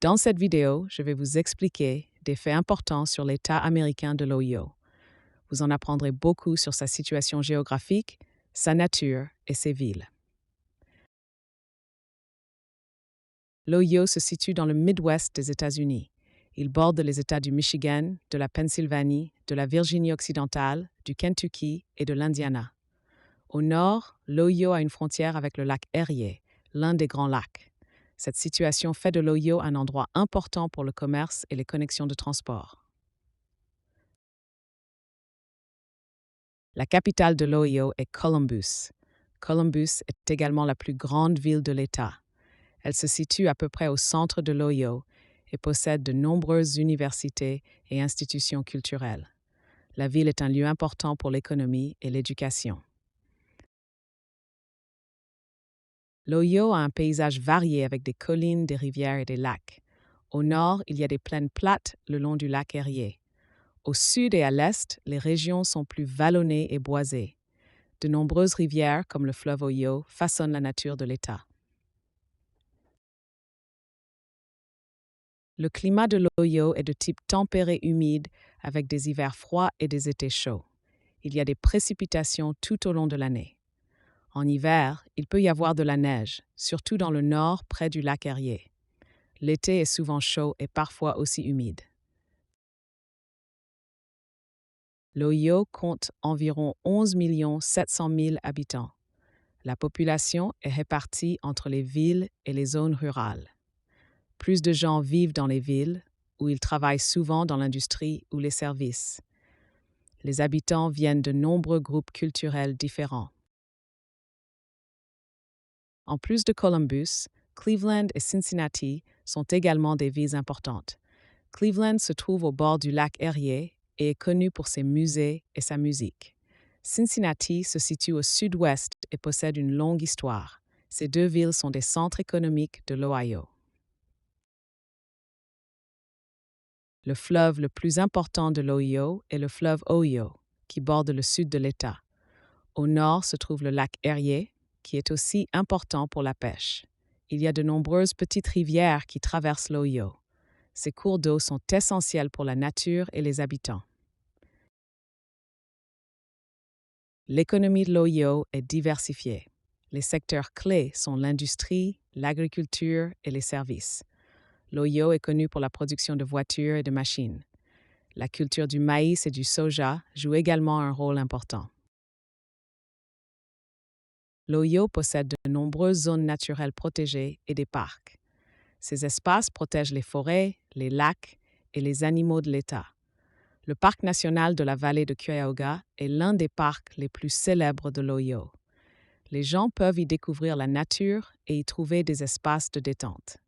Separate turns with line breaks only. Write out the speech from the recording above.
Dans cette vidéo, je vais vous expliquer des faits importants sur l'État américain de l'Ohio. Vous en apprendrez beaucoup sur sa situation géographique, sa nature et ses villes. L'Ohio se situe dans le Midwest des États-Unis. Il borde les États du Michigan, de la Pennsylvanie, de la Virginie occidentale, du Kentucky et de l'Indiana. Au nord, l'Ohio a une frontière avec le lac Erie, l'un des grands lacs. Cette situation fait de l'Ohio un endroit important pour le commerce et les connexions de transport. La capitale de l'Ohio est Columbus. Columbus est également la plus grande ville de l'État. Elle se situe à peu près au centre de l'Ohio et possède de nombreuses universités et institutions culturelles. La ville est un lieu important pour l'économie et l'éducation. L'Ohio a un paysage varié avec des collines, des rivières et des lacs. Au nord, il y a des plaines plates le long du lac Erie. Au sud et à l'est, les régions sont plus vallonnées et boisées. De nombreuses rivières, comme le fleuve Ohio, façonnent la nature de l'État. Le climat de l'Ohio est de type tempéré humide, avec des hivers froids et des étés chauds. Il y a des précipitations tout au long de l'année. En hiver, il peut y avoir de la neige, surtout dans le nord près du lac Erie. L'été est souvent chaud et parfois aussi humide. L'Ohio compte environ 11 700 000 habitants. La population est répartie entre les villes et les zones rurales. Plus de gens vivent dans les villes, où ils travaillent souvent dans l'industrie ou les services. Les habitants viennent de nombreux groupes culturels différents. En plus de Columbus, Cleveland et Cincinnati sont également des villes importantes. Cleveland se trouve au bord du lac Erie et est connu pour ses musées et sa musique. Cincinnati se situe au sud-ouest et possède une longue histoire. Ces deux villes sont des centres économiques de l'Ohio. Le fleuve le plus important de l'Ohio est le fleuve Ohio, qui borde le sud de l'État. Au nord se trouve le lac Erie, qui est aussi important pour la pêche. Il y a de nombreuses petites rivières qui traversent l'Ohio. Ces cours d'eau sont essentiels pour la nature et les habitants. L'économie de l'Ohio est diversifiée. Les secteurs clés sont l'industrie, l'agriculture et les services. L'Ohio est connu pour la production de voitures et de machines. La culture du maïs et du soja joue également un rôle important. L'Ohio possède de nombreuses zones naturelles protégées et des parcs. Ces espaces protègent les forêts, les lacs et les animaux de l'État. Le parc national de la vallée de Cuyahoga est l'un des parcs les plus célèbres de l'Ohio. Les gens peuvent y découvrir la nature et y trouver des espaces de détente.